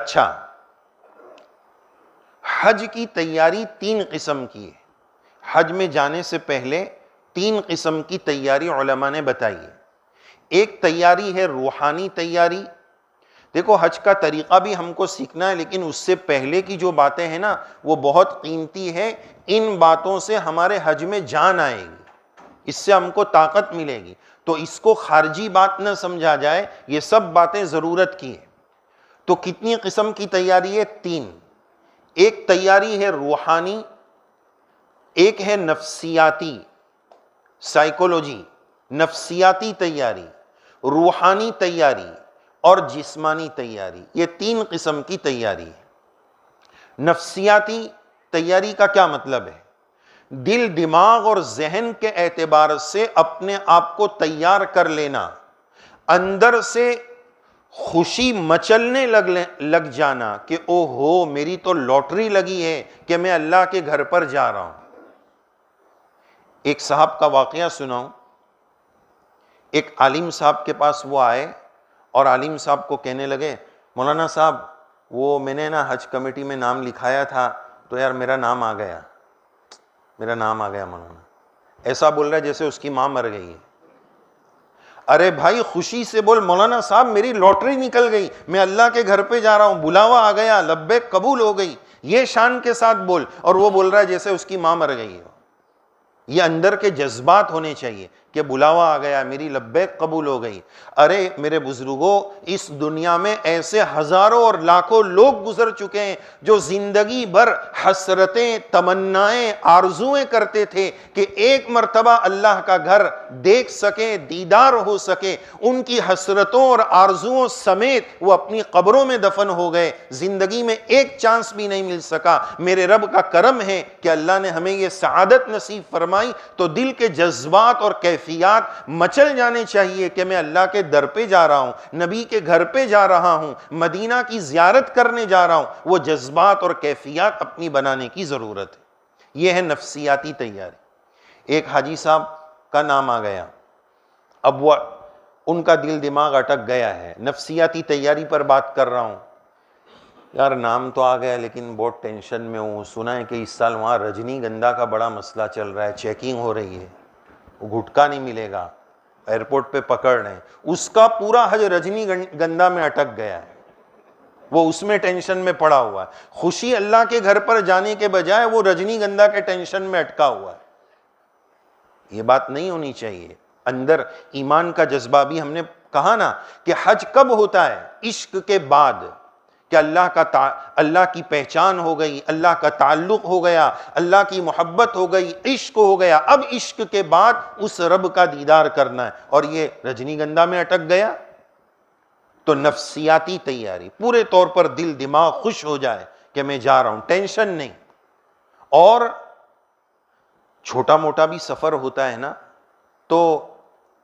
اچھا، حج کی تیاری 3 قسم کی ہے. حج میں جانے سے پہلے 3 قسم کی تیاری علماء نے بتائی ہے. ایک تیاری ہے روحانی تیاری. دیکھو حج کا طریقہ بھی ہم کو سیکھنا ہے، لیکن اس سے پہلے کی جو باتیں ہیں نا وہ بہت قیمتی ہے. ان باتوں سے ہمارے حج میں جان آئے گی، اس سے ہم کو طاقت ملے گی. تو اس کو خارجی بات نہ سمجھا جائے، یہ سب باتیں ضرورت کی ہیں. تو کتنی قسم کی تیاری ہے؟ 3. ایک تیاری ہے روحانی، ایک ہے نفسیاتی، سائیکولوجی، نفسیاتی تیاری، روحانی تیاری اور جسمانی تیاری. یہ 3 قسم کی تیاری ہے. نفسیاتی تیاری کا کیا مطلب ہے؟ دل، دماغ اور ذہن کے اعتبار سے اپنے آپ کو تیار کر لینا، اندر سے خوشی مچلنے لگ جانا کہ او ہو میری تو لاٹری لگی ہے کہ میں اللہ کے گھر پر جا رہا ہوں. ایک صاحب کا واقعہ سناؤں. ایک عالم صاحب کے پاس وہ آئے اور عالم صاحب کو کہنے لگے، مولانا صاحب وہ میں نے نا حج کمیٹی میں نام لکھایا تھا تو یار میرا نام آ گیا مولانا. ایسا بول رہا ہے جیسے اس کی ماں مر گئی ہے. ارے بھائی خوشی سے بول، مولانا صاحب میری لاٹری نکل گئی، میں اللہ کے گھر پہ جا رہا ہوں، بلاوا آ گیا، لبیک قبول ہو گئی. یہ شان کے ساتھ بول. اور وہ بول رہا ہے جیسے اس کی ماں مر گئی ہے. یہ اندر کے جذبات ہونے چاہیے کہ بلاوا آ گیا، میری لبیک قبول ہو گئی. ارے میرے بزرگوں، اس دنیا میں ایسے ہزاروں اور لاکھوں لوگ گزر چکے ہیں جو زندگی بھر حسرتیں، تمنائیں، آرزویں کرتے تھے کہ ایک مرتبہ اللہ کا گھر دیکھ سکیں، دیدار ہو سکے. ان کی حسرتوں اور آرزوؤں سمیت وہ اپنی قبروں میں دفن ہو گئے. زندگی میں ایک چانس بھی نہیں مل سکا. میرے رب کا کرم ہے کہ اللہ نے ہمیں یہ سعادت نصیب فرمائی. تو دل کے جذبات اور کیفیات مچل جانے چاہیے کہ میں اللہ کے در پہ جا رہا ہوں، نبی کے گھر پہ جا رہا ہوں، مدینہ کی زیارت کرنے جا رہا ہوں. وہ جذبات اور کیفیات اپنی بنانے کی ضرورت ہے. یہ ہے نفسیاتی تیاری. ایک حاجی صاحب کا نام آ گیا، اب وہ ان کا دل دماغ اٹک گیا ہے. نفسیاتی تیاری پر بات کر رہا ہوں. یار نام تو آ گیا لیکن بہت ٹینشن میں ہوں. سنا ہے کہ اس سال وہاں رجنی گندھا کا بڑا مسئلہ چل رہا ہے، چیکنگ ہو رہی ہے، وہ گھٹکا نہیں ملے گا، ایئرپورٹ پہ پکڑ رہے ہیں. اس کا پورا حج رجنی گندھا میں اٹک گیا ہے، وہ اس میں ٹینشن میں پڑا ہوا ہے. خوشی اللہ کے گھر پر جانے کے بجائے وہ رجنی گندھا کے ٹینشن میں اٹکا ہوا ہے. یہ بات نہیں ہونی چاہیے. اندر ایمان کا جذبہ بھی، ہم نے کہا نا کہ حج کب ہوتا ہے؟ عشق کے بعد، کہ اللہ کی پہچان ہو گئی، اللہ کا تعلق ہو گیا، اللہ کی محبت ہو گئی، عشق ہو گیا. اب عشق کے بعد اس رب کا دیدار کرنا ہے. اور یہ رجنی گندھا میں اٹک گیا. تو نفسیاتی تیاری، پورے طور پر دل دماغ خوش ہو جائے کہ میں جا رہا ہوں، ٹینشن نہیں. اور چھوٹا موٹا بھی سفر ہوتا ہے نا، تو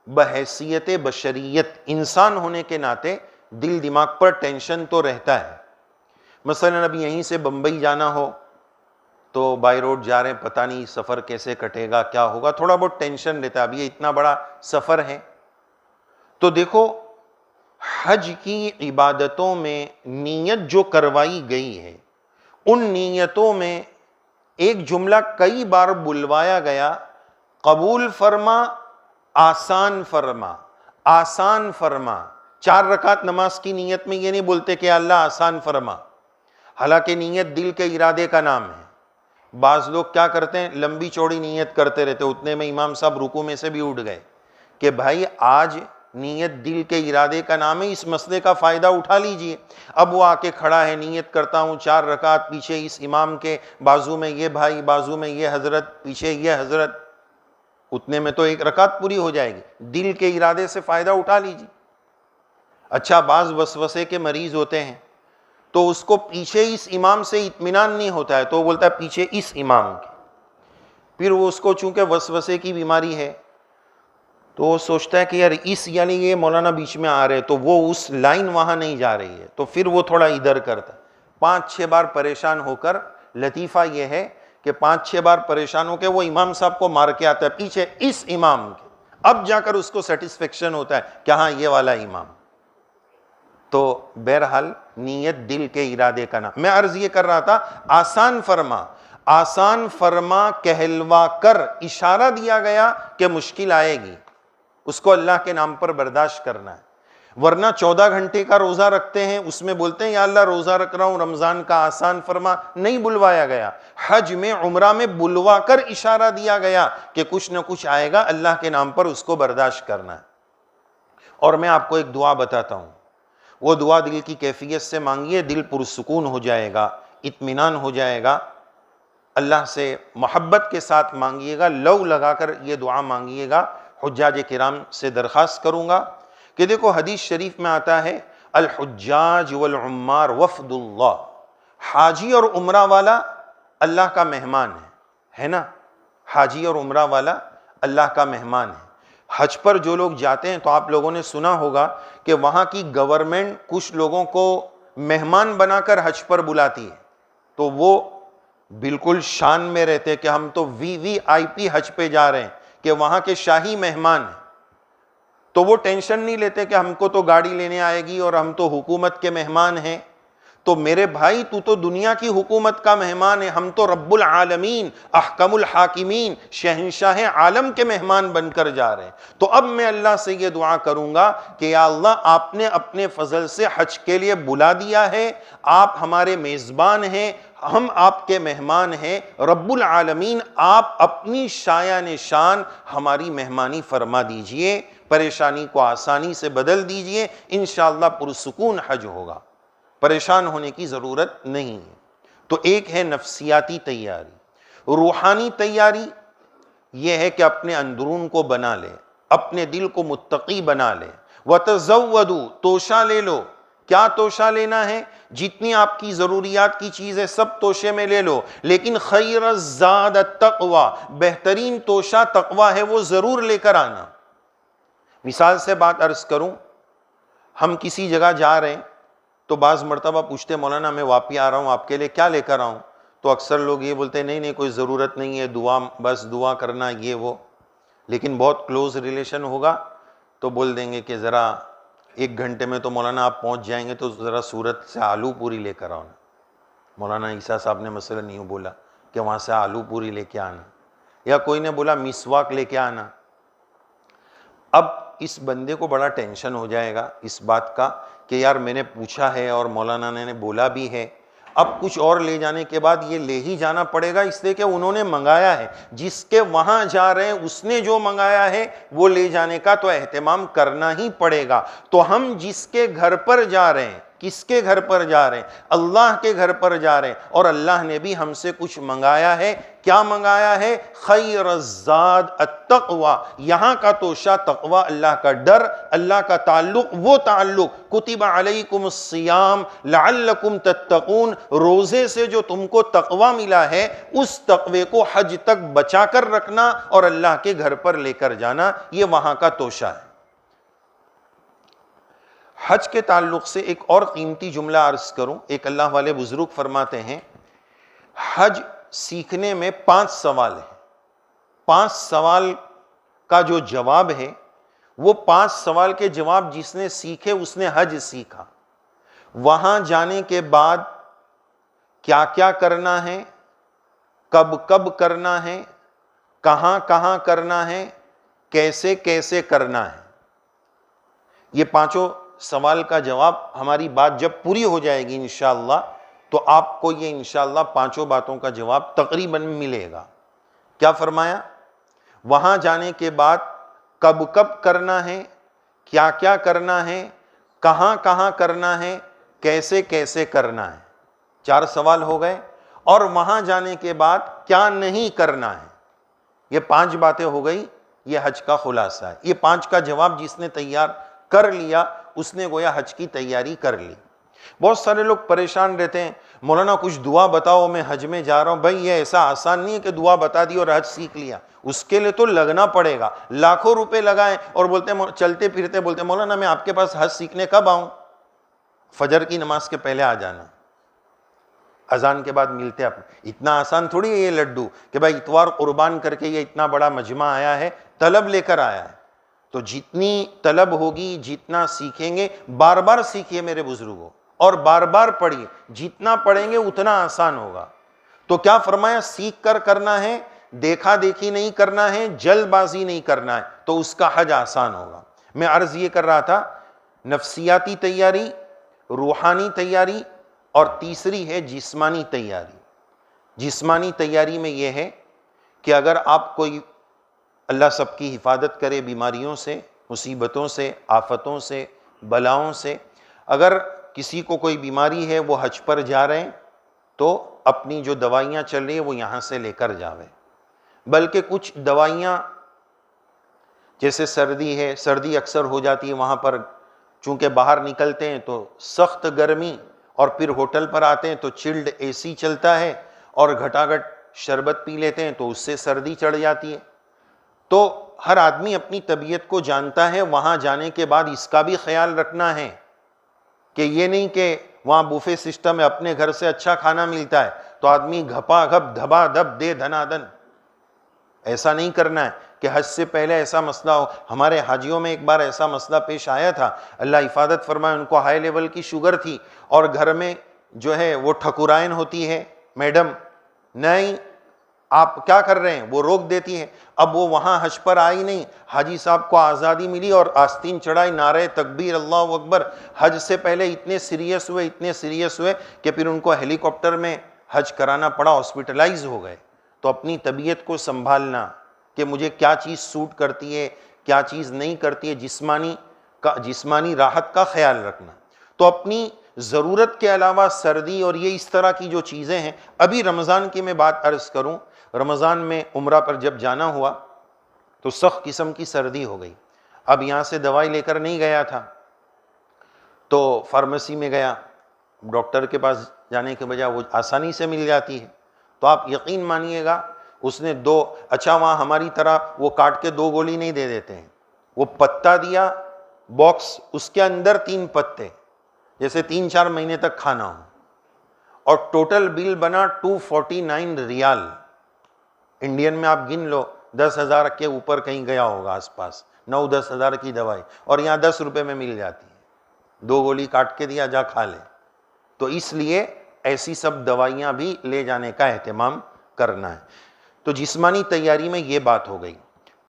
بحیثیت بشریت، انسان ہونے کے ناطے دل دماغ پر ٹینشن تو رہتا ہے. مثلا اب یہیں سے بمبئی جانا ہو تو بائی روڈ جا رہے ہیں، پتہ نہیں سفر کیسے کٹے گا، کیا ہوگا، تھوڑا بہت ٹینشن رہتا ہے. اب یہ اتنا بڑا سفر ہے. تو دیکھو حج کی عبادتوں میں نیت جو کروائی گئی ہے، ان نیتوں میں ایک جملہ کئی بار بلوایا گیا، قبول فرما، آسان فرما، آسان فرما. 4 رکعت نماز کی نیت میں یہ نہیں بولتے کہ اللہ آسان فرما، حالانکہ نیت دل کے ارادے کا نام ہے. بعض لوگ کیا کرتے ہیں، لمبی چوڑی نیت کرتے رہتے، اتنے میں امام صاحب رکوع میں سے بھی اٹھ گئے. کہ بھائی آج نیت دل کے ارادے کا نام ہے، اس مسئلے کا فائدہ اٹھا لیجئے. اب وہ آ کے کھڑا ہے، نیت کرتا ہوں 4 رکعت، پیچھے اس امام کے بازو میں یہ بھائی، بازو میں یہ حضرت، پیچھے یہ حضرت، اتنے میں تو 1 رکعت پوری ہو جائے گی. دل کے ارادے سے فائدہ اٹھا لیجئے. اچھا بعض وسوسے کے مریض ہوتے ہیں تو اس کو پیچھے اس امام سے اطمینان نہیں ہوتا ہے، تو وہ بولتا ہے پیچھے اس امام کے. پھر وہ اس کو چونکہ وسوسے کی بیماری ہے تو وہ سوچتا ہے کہ یار اس یعنی یہ مولانا بیچ میں آ رہے، تو وہ اس لائن وہاں نہیں جا رہی ہے، تو پھر وہ تھوڑا ادھر کرتا ہے. 5-6 بار پریشان ہو کر، لطیفہ یہ ہے کہ 5-6 بار پریشان ہو کے وہ امام صاحب کو مار کے آتا ہے پیچھے اس امام کے. اب جا کر اس کو سیٹسفیکشن ہوتا ہے کہ ہاں یہ والا امام. تو بہرحال نیت دل کے ارادے کا نام. میں عرض یہ کر رہا تھا آسان فرما، آسان فرما کہلوا کر اشارہ دیا گیا کہ مشکل آئے گی، اس کو اللہ کے نام پر برداشت کرنا ہے. ورنہ 14 گھنٹے کا روزہ رکھتے ہیں، اس میں بولتے ہیں یا اللہ روزہ رکھ رہا ہوں رمضان کا آسان فرما، نہیں بلوایا گیا. حج میں عمرہ میں بلوا کر اشارہ دیا گیا کہ کچھ نہ کچھ آئے گا، اللہ کے نام پر اس کو برداشت کرنا ہے. اور میں آپ کو ایک دعا بتاتا ہوں، وہ دعا دل کی کیفیت سے مانگیے، دل پرسکون ہو جائے گا، اطمینان ہو جائے گا. اللہ سے محبت کے ساتھ مانگیے گا، لو لگا کر یہ دعا مانگیے گا. حجاج کرام سے درخواست کروں گا کہ دیکھو حدیث شریف میں آتا ہے الحجاج والعمار وفد اللہ، حاجی اور عمرہ والا اللہ کا مہمان ہے نا، حاجی اور عمرہ والا اللہ کا مہمان ہے. حج پر جو لوگ جاتے ہیں تو آپ لوگوں نے سنا ہوگا کہ وہاں کی گورنمنٹ کچھ لوگوں کو مہمان بنا کر حج پر بلاتی ہے، تو وہ بالکل شان میں رہتے کہ ہم تو VIP حج پہ جا رہے ہیں، کہ وہاں کے شاہی مہمان ہیں. تو وہ ٹینشن نہیں لیتے کہ ہم کو تو گاڑی لینے آئے گی اور ہم تو حکومت کے مہمان ہیں. تو میرے بھائی تو تو دنیا کی حکومت کا مہمان ہے، ہم تو رب العالمین احکم الحاکمین شہنشاہ عالم کے مہمان بن کر جا رہے ہیں. تو اب میں اللہ سے یہ دعا کروں گا کہ یا اللہ آپ نے اپنے فضل سے حج کے لیے بلا دیا ہے، آپ ہمارے میزبان ہیں، ہم آپ کے مہمان ہیں. رب العالمین آپ اپنی شایان شان ہماری مہمانی فرما دیجئے، پریشانی کو آسانی سے بدل دیجئے، انشاءاللہ پرسکون حج ہوگا، پریشان ہونے کی ضرورت نہیں ہے. تو ایک ہے نفسیاتی تیاری. روحانی تیاری یہ ہے کہ اپنے اندرون کو بنا لے، اپنے دل کو متقی بنا لے. وَتَزَوَّدُوا، توشہ لے لو. کیا توشہ لینا ہے؟ جتنی آپ کی ضروریات کی چیزیں سب توشے میں لے لو، لیکن خیر الزاد التقوی، بہترین توشہ تقوی ہے، وہ ضرور لے کر آنا. مثال سے بات عرض کروں، ہم کسی جگہ جا رہے ہیں تو بعض مرتبہ پوچھتے مولانا میں واپی آ رہا ہوں، آپ کے لیے کیا لے کر آؤں؟ تو اکثر لوگ یہ بولتے ہیں نہیں کوئی ضرورت نہیں ہے، دعا بس دعا کرنا یہ وہ. لیکن بہت کلوز ریلیشن ہوگا تو بول دیں گے کہ ذرا 1 گھنٹے میں تو مولانا آپ پہنچ جائیں گے، تو ذرا سورت سے آلو پوری لے کر آؤ نا. مولانا عیسیٰ صاحب نے مثلا یوں بولا کہ وہاں سے آلو پوری لے کے آنا، یا کوئی نے بولا مسواک لے کے آنا. اب اس بندے کو بڑا ٹینشن ہو جائے گا اس بات کا کہ یار میں نے پوچھا ہے اور مولانا نے بولا بھی ہے، اب کچھ اور لے جانے کے بعد یہ لے ہی جانا پڑے گا، اس لیے کہ انہوں نے منگایا ہے. جس کے وہاں جا رہے ہیں اس نے جو منگایا ہے وہ لے جانے کا تو اہتمام کرنا ہی پڑے گا. تو ہم جس کے گھر پر جا رہے ہیں، کس کے گھر پر جا رہے ہیں؟ اللہ کے گھر پر جا رہے ہیں، اور اللہ نے بھی ہم سے کچھ منگایا ہے. کیا منگایا ہے؟ خیر الزاد التقوی. یہاں کا توشہ تقوی، اللہ کا ڈر، اللہ کا تعلق، وہ تعلق کتب علیکم الصیام لعلکم تتقون، روزے سے جو تم کو تقوی ملا ہے اس تقوی کو حج تک بچا کر رکھنا اور اللہ کے گھر پر لے کر جانا، یہ وہاں کا توشہ ہے. حج کے تعلق سے ایک اور قیمتی جملہ عرض کروں. ایک اللہ والے بزرگ فرماتے ہیں حج سیکھنے میں 5 سوال ہیں. 5 سوال کا جو جواب ہے وہ 5 سوال کے جواب جس نے سیکھے اس نے حج سیکھا. وہاں جانے کے بعد کیا کیا کرنا ہے، کب کب کرنا ہے، کہاں کہاں کرنا ہے، کیسے کیسے کرنا ہے. یہ 5 سوال کا جواب ہماری بات جب پوری ہو جائے گی انشاءاللہ تو آپ کو یہ انشاءاللہ 5 باتوں کا جواب تقریباً ملے گا. کیا فرمایا؟ وہاں جانے کے بعد کب کب کرنا ہے، کیا کیا کرنا ہے، کہاں کہاں کرنا ہے، کیسے کیسے کرنا ہے. 4 سوال ہو گئے. اور وہاں جانے کے بعد کیا نہیں کرنا ہے. یہ 5 باتیں ہو گئی. یہ حج کا خلاصہ ہے. یہ 5 کا جواب جس نے تیار کر لیا اس نے گویا حج کی تیاری کر لی. بہت سارے لوگ پریشان رہتے ہیں مولانا کچھ دعا بتاؤ میں حج میں جا رہا ہوں. بھائی یہ ایسا آسان نہیں ہے کہ دعا بتا دی اور حج سیکھ لیا. اس کے لیے تو لگنا پڑے گا. لاکھوں روپے لگائیں اور بولتے چلتے پھرتے بولتے مولانا میں آپ کے پاس حج سیکھنے کب آؤں؟ فجر کی نماز کے پہلے آ جانا، اذان کے بعد ملتے اپنے. اتنا آسان تھوڑی ہے یہ لڈو کہ بھائی اتوار قربان کر کے یہ اتنا بڑا مجمع آیا ہے، طلب لے کر آیا ہے. تو جتنی طلب ہوگی، جتنا سیکھیں گے، بار بار سیکھیے میرے بزرگوں، اور بار بار پڑھیے، جتنا پڑھیں گے اتنا آسان ہوگا۔ تو کیا فرمایا؟ سیکھ کر کرنا ہے، دیکھا دیکھی نہیں کرنا ہے، جلد بازی نہیں کرنا ہے، تو اس کا حج آسان ہوگا۔ میں عرض یہ کر رہا تھا، نفسیاتی تیاری، روحانی تیاری، اور تیسری ہے جسمانی تیاری۔ جسمانی تیاری میں یہ ہے کہ اگر آپ کوئی، اللہ سب کی حفاظت کرے بیماریوں سے، مصیبتوں سے، آفتوں سے، بلاؤں سے، اگر کسی کو کوئی بیماری ہے، وہ حج پر جا رہے ہیں، تو اپنی جو دوائیاں چل رہی ہیں وہ یہاں سے لے کر جاوے۔ بلکہ کچھ دوائیاں جیسے سردی ہے، سردی اکثر ہو جاتی ہے وہاں پر، چونکہ باہر نکلتے ہیں تو سخت گرمی، اور پھر ہوٹل پر آتے ہیں تو چلڈ اے سی چلتا ہے، اور گھٹا گھٹ شربت پی لیتے ہیں تو اس سے سردی چڑھ جاتی ہے۔ تو ہر آدمی اپنی طبیعت کو جانتا ہے، وہاں جانے کے بعد اس کا بھی خیال رکھنا ہے کہ یہ نہیں کہ وہاں بوفے سسٹم ہے، اپنے گھر سے اچھا کھانا ملتا ہے تو آدمی گھپا گھپ دھبا دھب دے دھنا دن، ایسا نہیں کرنا ہے کہ حج سے پہلے ایسا مسئلہ ہو۔ ہمارے حاجیوں میں ایک بار ایسا مسئلہ پیش آیا تھا، اللہ حفاظت فرمائے، ان کو ہائی لیول کی شوگر تھی، اور گھر میں جو ہے وہ ٹھکرائن ہوتی ہے، میڈم نہیں آپ کیا کر رہے ہیں، وہ روک دیتی ہے۔ اب وہ وہاں حج پر آئی نہیں، حاجی صاحب کو آزادی ملی اور آستین چڑھائی، نعرہ تکبیر، اللہ اکبر۔ حج سے پہلے اتنے سیریس ہوئے کہ پھر ان کو ہیلی کاپٹر میں حج کرانا پڑا، ہاسپٹلائز ہو گئے۔ تو اپنی طبیعت کو سنبھالنا کہ مجھے کیا چیز سوٹ کرتی ہے، کیا چیز نہیں کرتی ہے، جسمانی راحت کا خیال رکھنا۔ تو اپنی ضرورت کے علاوہ سردی اور یہ اس طرح کی جو چیزیں ہیں، ابھی رمضان کی میں بات عرض کروں، رمضان میں عمرہ پر جب جانا ہوا تو سخت قسم کی سردی ہو گئی۔ اب یہاں سے دوائی لے کر نہیں گیا تھا، تو فارمیسی میں گیا، ڈاکٹر کے پاس جانے کے بجائے وہ آسانی سے مل جاتی ہے۔ تو آپ یقین مانیے گا، اس نے اچھا وہاں ہماری طرح وہ کاٹ کے 2 گولی نہیں دے دیتے ہیں، وہ پتا دیا باکس، اس کے اندر 3 پتے، جیسے 3-4 مہینے تک کھانا ہو، اور ٹوٹل بل بنا 249 ریال انڈین میں، آپ گن لو 10,000 کے اوپر کہیں گیا ہوگا آس پاس، 9-10 ہزار کی دوائی، اور یہاں 10 روپے میں مل جاتی ہے، 2 گولی کاٹ کے دیا، جا کھا لے۔ تو اس لیے ایسی سب دوائیاں بھی لے جانے کا اہتمام کرنا ہے۔ تو جسمانی تیاری میں یہ بات ہو گئی۔